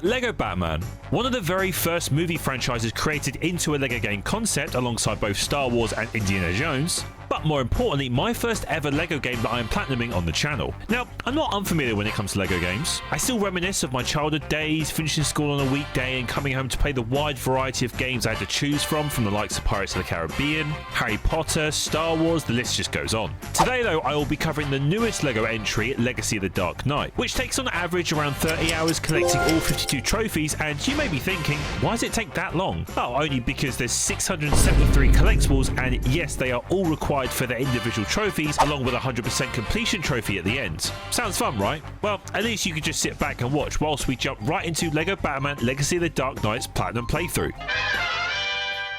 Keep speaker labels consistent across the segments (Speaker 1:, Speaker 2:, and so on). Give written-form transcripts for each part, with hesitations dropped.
Speaker 1: Lego Batman. One of the very first movie franchises created into a Lego game concept alongside both Star Wars and Indiana Jones. But more importantly, my first ever Lego game that I am platinuming on the channel. Now, I'm not unfamiliar when it comes to Lego games. I still reminisce of my childhood days, finishing school on a weekday and coming home to play the wide variety of games I had to choose from the likes of Pirates of the Caribbean, Harry Potter, Star Wars, the list just goes on. Today though, I will be covering the newest Lego entry, Legacy of the Dark Knight, which takes on average around 30 hours collecting all 52 trophies, and you may be thinking, why does it take that long? Oh, only because there's 673 collectibles, and yes, they are all required for their individual trophies, along with a 100% completion trophy at the end. Sounds fun, right? Well, at least you could just sit back and watch whilst we jump right into Lego Batman Legacy of the Dark Knight's Platinum playthrough.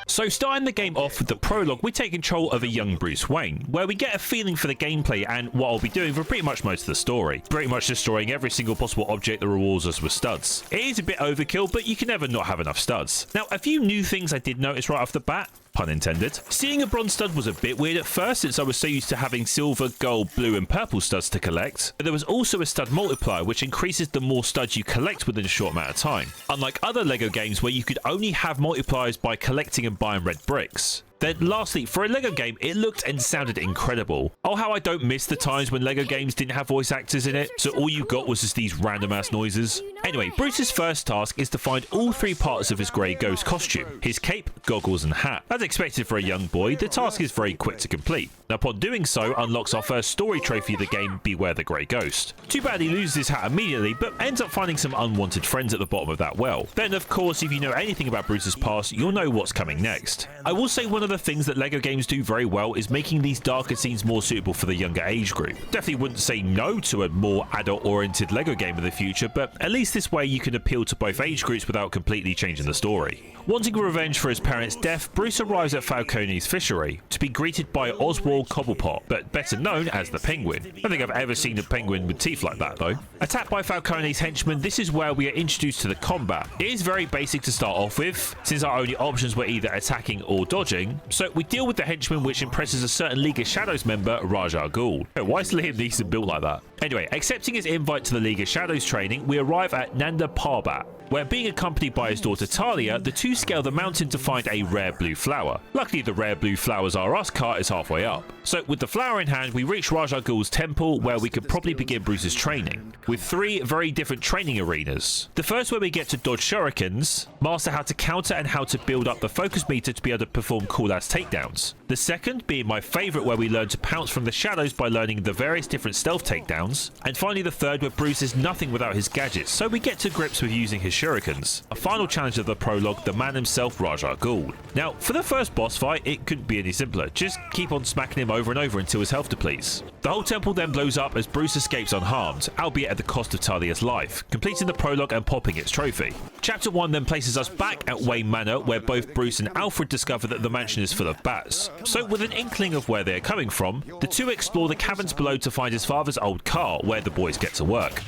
Speaker 1: So starting the game off with the prologue, we take control of a young Bruce Wayne, where we get a feeling for the gameplay and what I'll be doing for pretty much most of the story. Pretty much destroying every single possible object that rewards us with studs. It is a bit overkill, but you can never not have enough studs. Now, a few new things I did notice right off the bat, pun intended. Seeing a bronze stud was a bit weird at first, since I was so used to having silver, gold, blue and purple studs to collect. But there was also a stud multiplier, which increases the more studs you collect within a short amount of time. Unlike other Lego games where you could only have multipliers by collecting and buying red bricks. Then lastly, for a Lego game, it looked and sounded incredible. Oh, how I don't miss the times when Lego games didn't have voice actors in it, so all you got was just these random ass noises. Anyway, Bruce's first task is to find all three parts of his grey ghost costume, his cape, goggles and hat. As expected for a young boy, the task is very quick to complete. Now, upon doing so, unlocks our first story trophy of the game, Beware the Grey Ghost. Too bad he loses his hat immediately, but ends up finding some unwanted friends at the bottom of that well. Then, of course, if you know anything about Bruce's past, you'll know what's coming next. I will say one of the things that Lego games do very well is making these darker scenes more suitable for the younger age group. Definitely wouldn't say no to a more adult-oriented Lego game in the future, but at least this way you can appeal to both age groups without completely changing the story. Wanting revenge for his parents' death, Bruce arrives at Falcone's fishery to be greeted by Oswald Cobblepot, but better known as the Penguin. I don't think I've ever seen a penguin with teeth like that though. Attacked by Falcone's henchmen, this is where we are introduced to the combat. It is very basic to start off with, since our only options were either attacking or dodging, so we deal with the henchman, which impresses a certain League of Shadows member, Ra's al Ghul. Why is Liam Neeson built like that? Anyway, accepting his invite to the League of Shadows training, we arrive at Nanda Parbat, where being accompanied by his daughter Talia, the two scale the mountain to find a rare blue flower. Luckily, the rare blue flowers are us cart is halfway up. So with the flower in hand, we reach Ra's al Ghul's temple, where we could probably begin Bruce's training, with three very different training arenas. The first where we get to dodge shurikens, master how to counter and how to build up the focus meter to be able to perform cool ass takedowns. The second being my favourite, where we learn to pounce from the shadows by learning the various different stealth takedowns. And finally the third, where Bruce is nothing without his gadgets, so we get to grips with using his shurikens. A final challenge of the prologue, the man himself, Ra's al Ghul. Now, for the first boss fight, it couldn't be any simpler. Just keep on smacking him over and over until his health depletes. The whole temple then blows up as Bruce escapes unharmed, albeit at the cost of Talia's life, completing the prologue and popping its trophy. Chapter 1 then places us back at Wayne Manor, where both Bruce and Alfred discover that the mansion is full of bats. So with an inkling of where they are coming from, the two explore the caverns below to find his father's old car, where the boys get to work.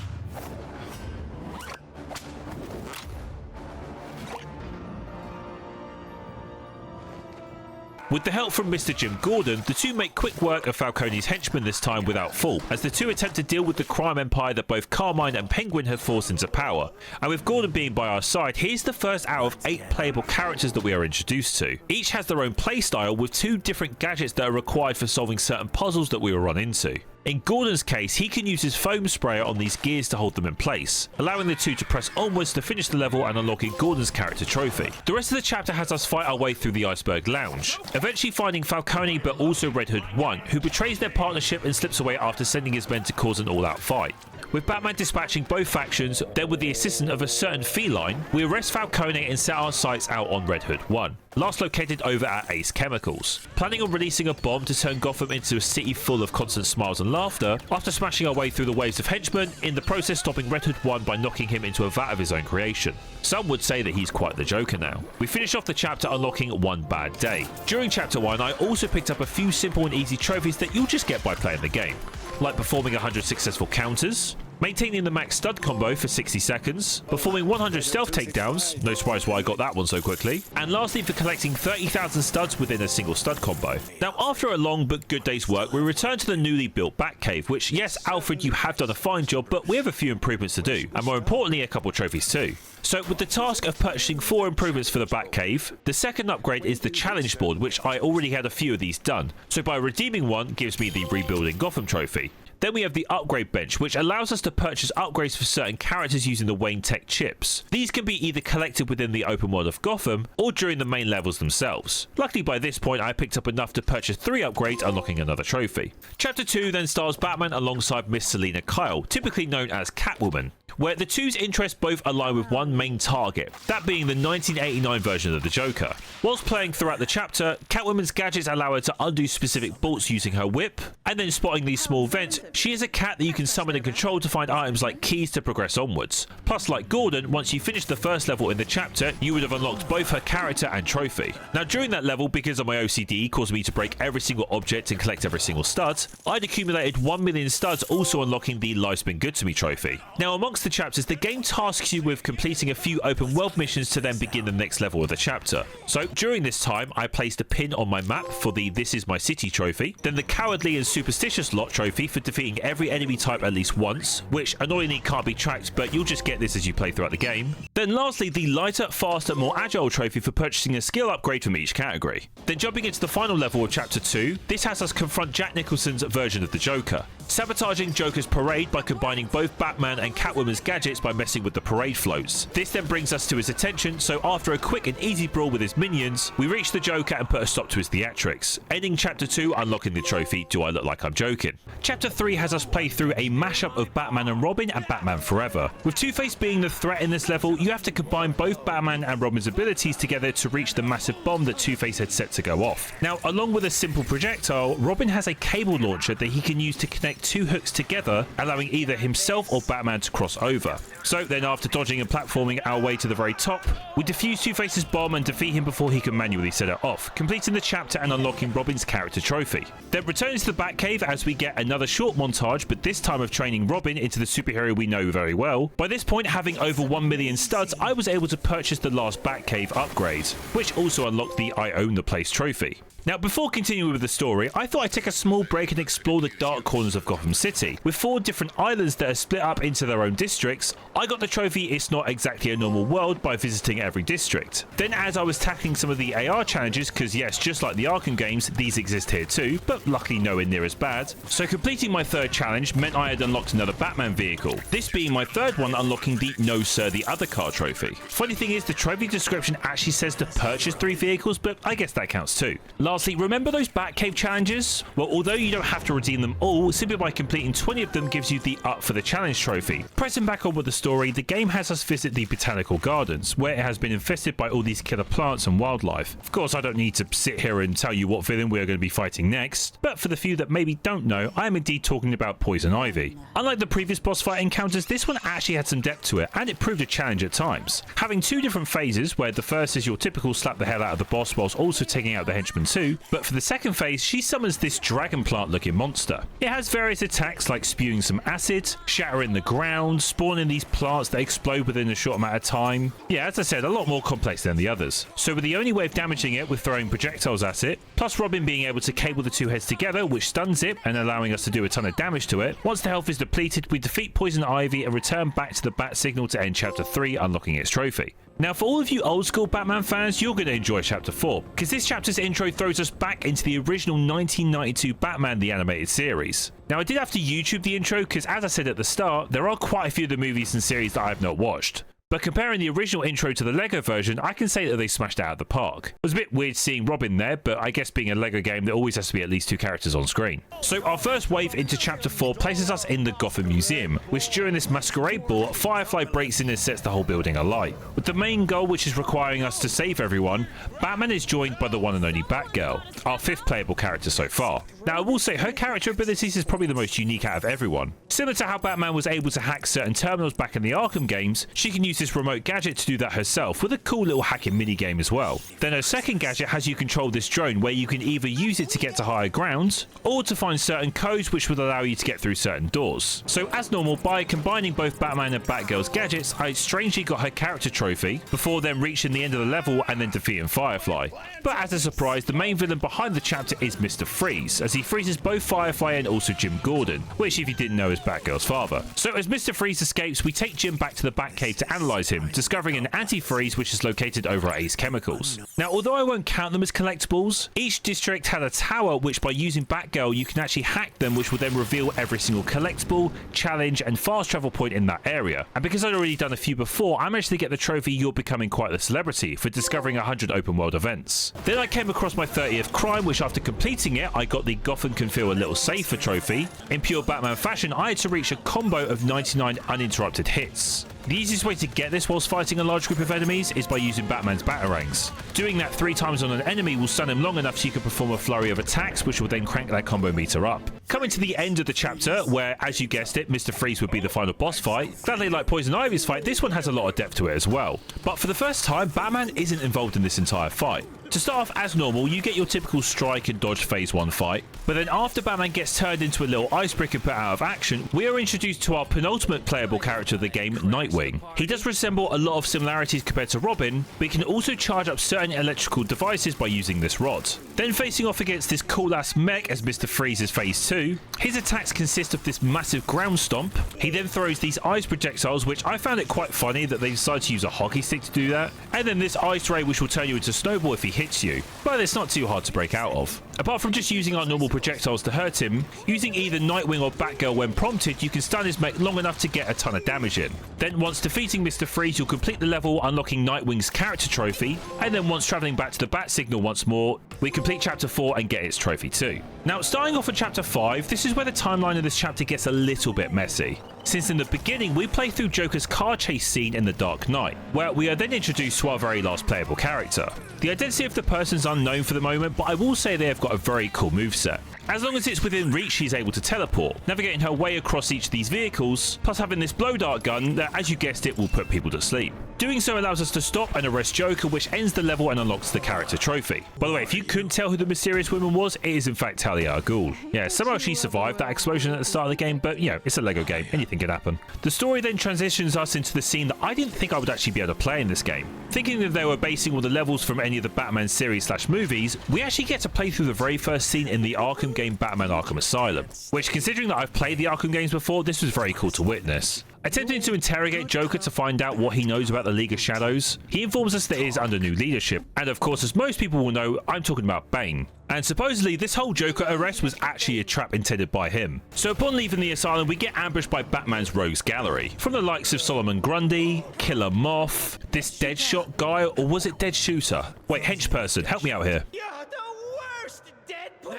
Speaker 1: With the help from Mr. Jim Gordon, the two make quick work of Falcone's henchmen this time without fault, as the two attempt to deal with the crime empire that both Carmine and Penguin have forced into power. And with Gordon being by our side, here's the first out of 8 playable characters that we are introduced to. Each has their own playstyle with 2 different gadgets that are required for solving certain puzzles that we will run into. In Gordon's case, he can use his foam sprayer on these gears to hold them in place, allowing the two to press onwards to finish the level and unlocking Gordon's character trophy. The rest of the chapter has us fight our way through the Iceberg Lounge, eventually finding Falcone but also Red Hood 1, who betrays their partnership and slips away after sending his men to cause an all-out fight. With Batman dispatching both factions, then with the assistance of a certain feline, we arrest Falcone and set our sights out on Red Hood 1, last located over at Ace Chemicals. Planning on releasing a bomb to turn Gotham into a city full of constant smiles and laughter, after smashing our way through the waves of henchmen, in the process stopping Red Hood 1 by knocking him into a vat of his own creation. Some would say that he's quite the Joker now. We finish off the chapter unlocking One Bad Day. During chapter 1, I also picked up a few simple and easy trophies that you'll just get by playing the game, like performing 100 successful counters, maintaining the max stud combo for 60 seconds, performing 100 stealth takedowns, no surprise why I got that one so quickly, and lastly for collecting 30,000 studs within a single stud combo. Now after a long but good day's work, we return to the newly built Batcave, which yes Alfred, you have done a fine job, but we have a few improvements to do, and more importantly a couple trophies too. So with the task of purchasing 4 improvements for the Batcave, the second upgrade is the challenge board, which I already had a few of these done, so by redeeming one gives me the Rebuilding Gotham trophy. Then we have the upgrade bench, which allows us to purchase upgrades for certain characters using the Wayne Tech chips. These can be either collected within the open world of Gotham or during the main levels themselves. Luckily by this point I picked up enough to purchase 3 upgrades, unlocking another trophy. Chapter 2 then stars Batman alongside Miss Selina Kyle, typically known as Catwoman, where the two's interests both align with one main target, that being the 1989 version of the Joker. Whilst playing throughout the chapter, Catwoman's gadgets allow her to undo specific bolts using her whip, and then spotting these small vents, she is a cat that you can summon and control to find items like keys to progress onwards. Plus, like Gordon, once you finish the first level in the chapter, you would have unlocked both her character and trophy. Now during that level, because of my OCD caused me to break every single object and collect every single stud, I'd accumulated 1 million studs, also unlocking the Life's Been Good to Me trophy. Now amongst the chapters, the game tasks you with completing a few open world missions to then begin the next level of the chapter. So during this time, I placed a pin on my map for the This Is My City trophy, then the Cowardly and Superstitious Lot trophy for defeating every enemy type at least once, which annoyingly can't be tracked, but you'll just get this as you play throughout the game. Then lastly, the Lighter, Faster, More Agile trophy for purchasing a skill upgrade from each category. Then jumping into the final level of chapter 2, this has us confront Jack Nicholson's version of the Joker, sabotaging Joker's parade by combining both Batman and Catwoman's gadgets by messing with the parade floats. This then brings us to his attention, so after a quick and easy brawl with his minions, we reach the Joker and put a stop to his theatrics, ending chapter 2 unlocking the trophy Do I Look Like I'm Joking. Chapter 3 has us play through a mashup of Batman and Robin and Batman Forever. With Two-Face being the threat in this level, you have to combine both Batman and Robin's abilities together to reach the massive bomb that Two-Face had set to go off. Now along with a simple projectile, Robin has a cable launcher that he can use to connect 2 hooks together, allowing either himself or Batman to cross over. So then after dodging and platforming our way to the very top, we defuse Two-Face's bomb and defeat him before he can manually set it off, completing the chapter and unlocking Robin's character trophy. Then returning to the Batcave as we get another short montage, but this time of training Robin into the superhero we know very well. By this point, having over 1 million studs, I was able to purchase the last Batcave upgrade, which also unlocked the I Own the Place trophy. Now before continuing with the story, I thought I'd take a small break and explore the dark corners of Gotham City. With 4 different islands that are split up into their own districts, I got the trophy It's Not Exactly a Normal World by visiting every district. Then as I was tackling some of the AR challenges, because yes, just like the Arkham games, these exist here too, but luckily nowhere near as bad. So completing my 3rd challenge meant I had unlocked another Batman vehicle, this being my 3rd one, unlocking the No Sir the Other Car trophy. Funny thing is, the trophy description actually says to purchase 3 vehicles, but I guess that counts too. Lastly, remember those Batcave challenges? Well, although you don't have to redeem them all, simply by completing 20 of them gives you the Up for the Challenge trophy. Pressing back on with the story, the game has us visit the Botanical Gardens, where it has been infested by all these killer plants and wildlife. Of course, I don't need to sit here and tell you what villain we are going to be fighting next, but for the few that maybe don't know, I am indeed talking about Poison Ivy. Unlike the previous boss fight encounters, this one actually had some depth to it, and it proved a challenge at times. Having 2 different phases, where the first is your typical slap the hell out of the boss whilst also taking out the henchman too, but for the second phase, she summons this dragon plant looking monster. It has various attacks like spewing some acid, shattering the ground, spawning these plants that explode within a short amount of time. Yeah, as I said, a lot more complex than the others. So with the only way of damaging it with throwing projectiles at it, plus Robin being able to cable the 2 heads together, which stuns it and allowing us to do a ton of damage to it, once the health is depleted, we defeat Poison Ivy and return back to the Bat Signal to end chapter 3, unlocking its trophy. Now for all of you old school Batman fans, you're going to enjoy chapter 4, because this chapter's intro throws us back into the original 1992 Batman the Animated Series. Now I did have to YouTube the intro because, as I said at the start, there are quite a few of the movies and series that I have not watched. But comparing the original intro to the LEGO version, I can say that they smashed it out of the park. It was a bit weird seeing Robin there, but I guess being a LEGO game, there always has to be at least 2 characters on screen. So our first wave into chapter 4 places us in the Gotham Museum, which during this masquerade ball, Firefly breaks in and sets the whole building alight. With the main goal, which is requiring us to save everyone, Batman is joined by the one and only Batgirl, our 5th playable character so far. Now I will say her character abilities is probably the most unique out of everyone. Similar to how Batman was able to hack certain terminals back in the Arkham games, she can use use this remote gadget to do that herself, with a cool little hacking minigame as well. Then her second gadget has you control this drone, where you can either use it to get to higher ground, or to find certain codes which would allow you to get through certain doors. So as normal, by combining both Batman and Batgirl's gadgets, I strangely got her character trophy, before then reaching the end of the level and then defeating Firefly. But as a surprise, the main villain behind the chapter is Mr. Freeze, as he freezes both Firefly and also Jim Gordon, which if you didn't know is Batgirl's father. So as Mr. Freeze escapes, we take Jim back to the Batcave to analyse him, discovering an antifreeze which is located over at Ace Chemicals. Now, although I won't count them as collectibles, each district had a tower which by using Batgirl you can actually hack them, which will then reveal every single collectible, challenge and fast travel point in that area. And because I'd already done a few before, I managed to get the trophy You're Becoming Quite the Celebrity for discovering 100 open world events. Then I came across my 30th crime, which after completing it I got the Gotham Can Feel a Little Safer trophy. In pure Batman fashion, I had to reach a combo of 99 uninterrupted hits. The easiest way to get this whilst fighting a large group of enemies is by using Batman's Batarangs. Doing that 3 times on an enemy will stun him long enough so you can perform a flurry of attacks, which will then crank that combo meter up. Coming to the end of the chapter, where, as you guessed it, Mr. Freeze would be the final boss fight, gladly like Poison Ivy's fight, this one has a lot of depth to it as well. But for the first time, Batman isn't involved in this entire fight. To start off as normal, you get your typical strike and dodge phase 1 fight, but then after Batman gets turned into a little ice brick and put out of action, we are introduced to our penultimate playable character of the game, Nightwing. He does resemble a lot of similarities compared to Robin, but he can also charge up certain electrical devices by using this rod. Then facing off against this cool ass mech as Mr. Freeze's phase 2, his attacks consist of this massive ground stomp. He then throws these ice projectiles, which I found it quite funny that they decided to use a hockey stick to do that, and then this ice ray which will turn you into a snowball if he hits you, but it's not too hard to break out of. Apart from just using our normal projectiles to hurt him, using either Nightwing or Batgirl when prompted, you can stun his mech long enough to get a ton of damage in. Then once defeating Mr. Freeze, you'll complete the level unlocking Nightwing's character trophy, and then once travelling back to the Bat Signal once more, we complete chapter 4 and get its trophy too. Now starting off with chapter 5, this is where the timeline of this chapter gets a little bit messy. Since in the beginning we play through Joker's car chase scene in The Dark Knight, where we are then introduced to our very last playable character. The identity of the person is unknown for the moment, but I will say they have got a very cool moveset. As long as it's within reach, she's able to teleport, navigating her way across each of these vehicles, plus having this blow dart gun that, as you guessed it, will put people to sleep. Doing so allows us to stop and arrest Joker, which ends the level and unlocks the character trophy. By the way, if you couldn't tell who the mysterious woman was, it is in fact Talia al Ghul. Yeah, somehow she survived that explosion at the start of the game, but you know, it's a Lego game, anything can happen. The story then transitions us into the scene that I didn't think I would actually be able to play in this game. Thinking that they were basing all the levels from any of the Batman series / movies, we actually get to play through the very first scene in the Arkham game Batman Arkham Asylum, which, considering that I've played the Arkham games before, this was very cool to witness. Attempting to interrogate Joker to find out what he knows about the League of Shadows, he informs us that it is under new leadership, and of course, as most people will know, I'm talking about Bane. And supposedly this whole Joker arrest was actually a trap intended by him. So upon leaving the asylum, we get ambushed by Batman's rogues gallery, from the likes of Solomon Grundy, Killer Moth, this Deadshot guy, or was it Dead Shooter? Wait, hench person, help me out here.
Speaker 2: You're the worst, Deadpool!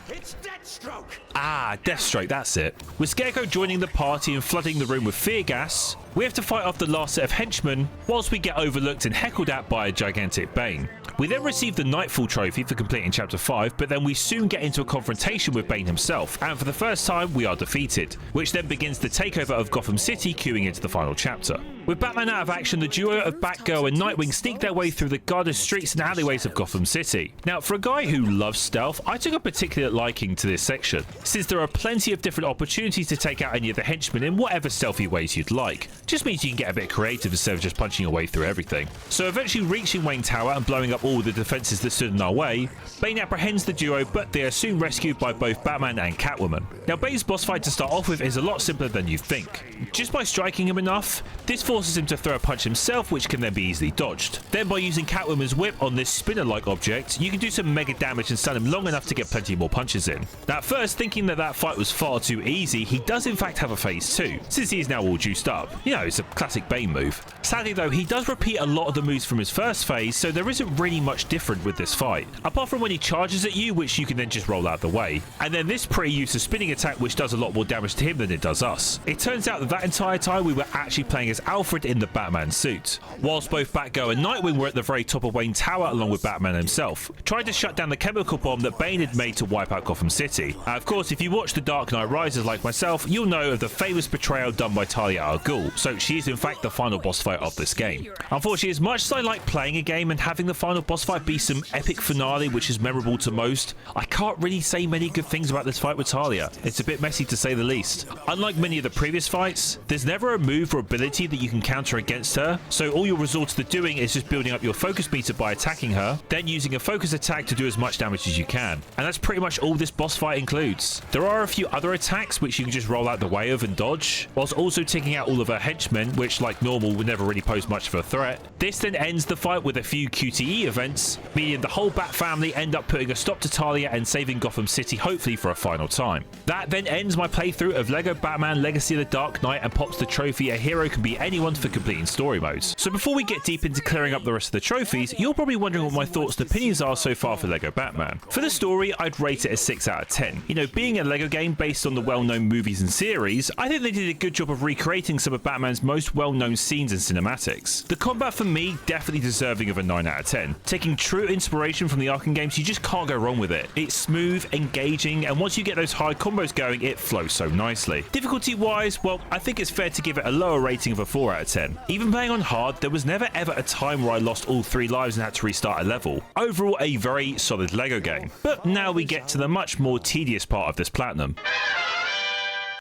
Speaker 2: It's Deathstroke!
Speaker 1: Ah, Deathstroke, that's it. With Scarecrow joining the party and flooding the room with fear gas, we have to fight off the last set of henchmen, whilst we get overlooked and heckled at by a gigantic Bane. We then receive the Nightfall trophy for completing chapter 5, but then we soon get into a confrontation with Bane himself, and for the first time we are defeated, which then begins the takeover of Gotham City, queuing into the final chapter. With Batman out of action, the duo of Batgirl and Nightwing sneak their way through the guarded streets and alleyways of Gotham City. Now, for a guy who loves stealth, I took a particular liking to this section, since there are plenty of different opportunities to take out any of the henchmen in whatever stealthy ways you'd like. Just means you can get a bit creative instead of just punching your way through everything. So eventually reaching Wayne Tower and blowing up all the defenses that stood in our way, Bane apprehends the duo, but they are soon rescued by both Batman and Catwoman. Now, Bane's boss fight to start off with is a lot simpler than you think. Just by striking him enough, this forces him to throw a punch himself, which can then be easily dodged. Then by using Catwoman's whip on this spinner-like object, you can do some mega damage and stun him long enough to get plenty more punches in. Now, at first, thinking that that fight was far too easy, he does in fact have a phase 2, since he is now all juiced up. You know, it's a classic Bane move. Sadly though, he does repeat a lot of the moves from his first phase, so there isn't really much different with this fight, apart from when he charges at you, which you can then just roll out the way. And then this pre-use of spinning attack, which does a lot more damage to him than it does us. It turns out that entire time we were actually playing as Alfred, Alfred in the Batman suit. Whilst both Batgirl and Nightwing were at the very top of Wayne Tower along with Batman himself, trying to shut down the chemical bomb that Bane had made to wipe out Gotham City. Of course, if you watch The Dark Knight Rises like myself, you'll know of the famous betrayal done by Talia al Ghul, so she is in fact the final boss fight of this game. Unfortunately, as much as I like playing a game and having the final boss fight be some epic finale which is memorable to most, I can't really say many good things about this fight with Talia. It's a bit messy to say the least. Unlike many of the previous fights, there's never a move or ability that you can counter against her, so all you're resorted to doing is just building up your focus meter by attacking her, then using a focus attack to do as much damage as you can. And that's pretty much all this boss fight includes. There are a few other attacks which you can just roll out the way of and dodge, whilst also taking out all of her henchmen, which like normal would never really pose much of a threat. This then ends the fight with a few QTE events, meaning the whole Bat family end up putting a stop to Talia and saving Gotham City hopefully for a final time. That then ends my playthrough of LEGO Batman Legacy of the Dark Knight and pops the trophy A Hero Can Be Anyone for completing story modes. So before we get deep into clearing up the rest of the trophies, you're probably wondering what my thoughts and opinions are so far for LEGO Batman. For the story, I'd rate it a 6 out of 10. You know, being a LEGO game based on the well-known movies and series, I think they did a good job of recreating some of Batman's most well-known scenes and cinematics. The combat for me, definitely deserving of a 9 out of 10. Taking true inspiration from the Arkham games, you just can't go wrong with it. It's smooth, engaging, and once you get those high combos going, it flows so nicely. Difficulty-wise, well, I think it's fair to give it a lower rating of a 4 out of 10. Even playing on hard, there was never ever a time where I lost all 3 lives and had to restart a level. Overall, a very solid LEGO game. But now we get to the much more tedious part of this platinum.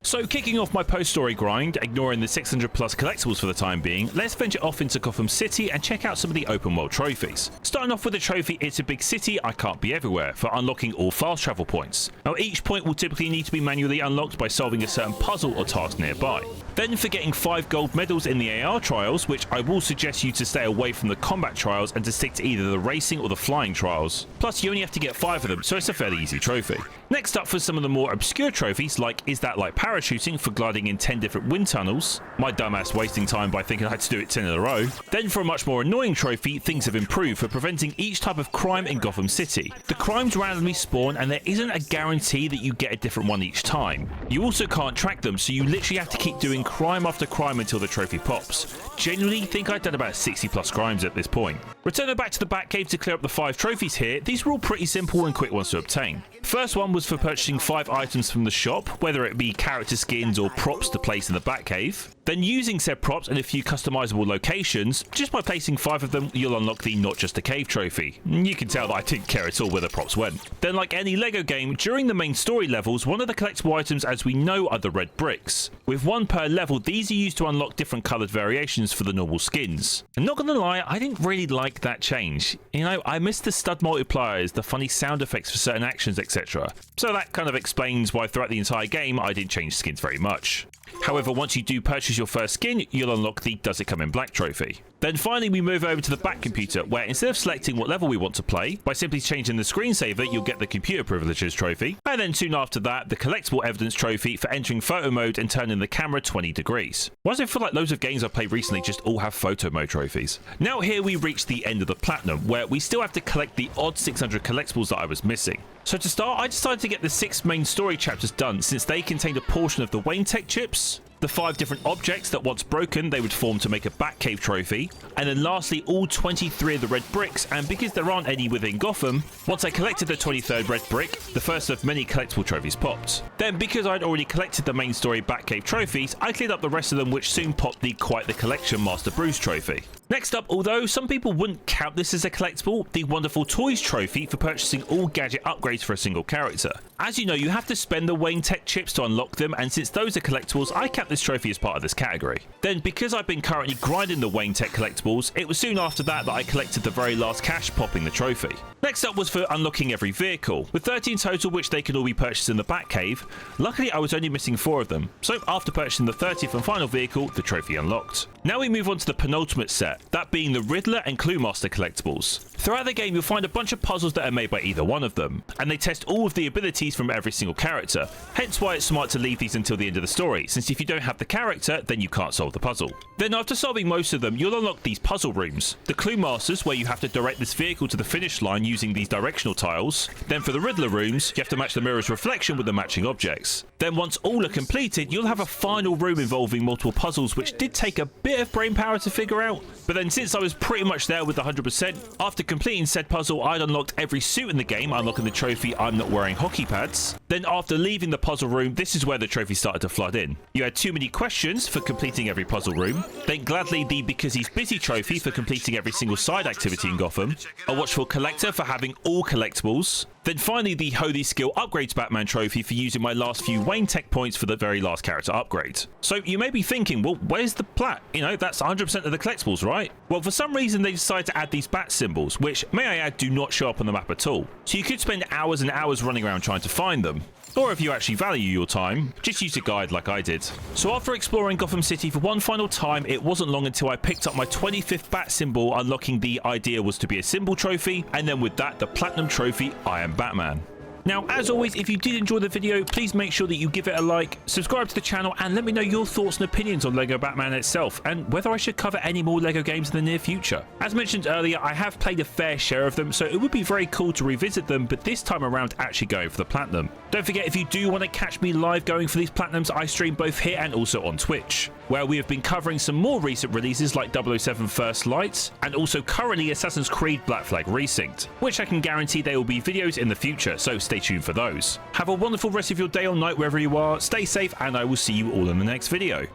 Speaker 1: So kicking off my post-story grind, ignoring the 600 plus collectibles for the time being, let's venture off into Gotham City and check out some of the open world trophies. Starting off with the trophy It's a Big City, I Can't Be Everywhere for unlocking all fast travel points. Now each point will typically need to be manually unlocked by solving a certain puzzle or task nearby. Then for getting 5 gold medals in the AR trials, which I will suggest you to stay away from the combat trials and to stick to either the racing or the flying trials. Plus you only have to get 5 of them, so it's a fairly easy trophy. Next up for some of the more obscure trophies like Is That Like Parachuting for gliding in 10 different wind tunnels, my dumbass wasting time by thinking I had to do it 10 in a row. Then for a much more annoying trophy, Things Have Improved for preventing each type of crime in Gotham City. The crimes randomly spawn and there isn't a guarantee that you get a different one each time. You also can't track them, so you literally have to keep doing crime after crime until the trophy pops. Genuinely think I've done about 60 plus crimes at this point. Returning back to the Batcave to clear up the 5 trophies here, these were all pretty simple and quick ones to obtain. First one was for purchasing 5 items from the shop, whether it be character skins or props to place in the Batcave. Then using said props in a few customizable locations, just by placing 5 of them, you'll unlock the Not Just a Cave trophy. You can tell that I didn't care at all where the props went. Then like any LEGO game, during the main story levels, one of the collectible items as we know are the red bricks. With 1 per level, these are used to unlock different coloured variations for the normal skins. And not gonna lie, I didn't really like that change. You know, I missed the stud multipliers, the funny sound effects for certain actions, etc. So that kind of explains why throughout the entire game I didn't change skins very much. However, once you do purchase your first skin, you'll unlock the Does It Come in Black trophy. Then finally we move over to the Bat Computer, where instead of selecting what level we want to play, by simply changing the screensaver you'll get the Computer Privileges trophy, and then soon after that the Collectible Evidence trophy for entering photo mode and turning the camera 20 degrees. Why does it feel like loads of games I've played recently just all have photo mode trophies? Now here we reach the end of the Platinum, where we still have to collect the odd 600 collectibles that I was missing. So to start, I decided to get the 6 main story chapters done since they contained a portion of the Wayne Tech chips, the 5 different objects that once broken they would form to make a Batcave trophy, and then lastly all 23 of the red bricks, and because there aren't any within Gotham, once I collected the 23rd red brick, the first of many collectible trophies popped. Then because I'd already collected the main story Batcave trophies, I cleared up the rest of them, which soon popped the Quite the Collection Master Bruce trophy. Next up, although some people wouldn't count this as a collectible, the Wonderful Toys trophy for purchasing all gadget upgrades for a single character. As you know, you have to spend the Wayne Tech chips to unlock them, and since those are collectibles, I count this trophy as part of this category. Then because I've been currently grinding the Wayne Tech collectibles, it was soon after that I collected the very last cash, popping the trophy. Next up was for unlocking every vehicle, with 13 total which they can all be purchased in the Batcave. Luckily I was only missing 4 of them, so after purchasing the 30th and final vehicle, the trophy unlocked. Now we move on to the penultimate set, that being the Riddler and Clue Master collectibles. Throughout the game you'll find a bunch of puzzles that are made by either one of them, and they test all of the abilities from every single character, hence why it's smart to leave these until the end of the story, since if you don't have the character then you can't solve the puzzle. Then after solving most of them you'll unlock these puzzle rooms, the Clue Masters where you have to direct this vehicle to the finish line using these directional tiles. Then for the Riddler rooms you have to match the mirror's reflection with the matching objects. Then once all are completed you'll have a final room involving multiple puzzles which did take a bit bit of brain power to figure out. But then since I was pretty much there with 100%, after completing said puzzle, I'd unlocked every suit in the game, unlocking the trophy I'm not wearing hockey pads. Then after leaving the puzzle room, this is where the trophy started to flood in. You had too many questions for completing every puzzle room, then gladly the because he's busy trophy for completing every single side activity in Gotham, a watchful collector for having all collectibles, then finally the Holy Skill Upgrades Batman trophy for using my last few Wayne Tech points for the very last character upgrade. So you may be thinking, well, where's the plat? You know, that's 100% of the collectibles, right? Well, for some reason they decided to add these bat symbols, which, may I add, do not show up on the map at all. So you could spend hours and hours running around trying to find them. Or if you actually value your time, just use a guide like I did. So after exploring Gotham City for one final time, it wasn't long until I picked up my 25th bat symbol, unlocking the idea was to be a symbol trophy, and then with that, the platinum trophy, I am Batman. Now, as always, if you did enjoy the video, please make sure that you give it a like, subscribe to the channel, and let me know your thoughts and opinions on Lego Batman itself, and whether I should cover any more Lego games in the near future. As mentioned earlier, I have played a fair share of them, so it would be very cool to revisit them, but this time around actually going for the Platinum. Don't forget, if you do want to catch me live going for these Platinums, I stream both here and also on Twitch, where we have been covering some more recent releases like 007 First Light, and also currently Assassin's Creed Black Flag Resynced, which I can guarantee there will be videos in the future, so stay tuned for those. Have a wonderful rest of your day or night wherever you are, stay safe, and I will see you all in the next video.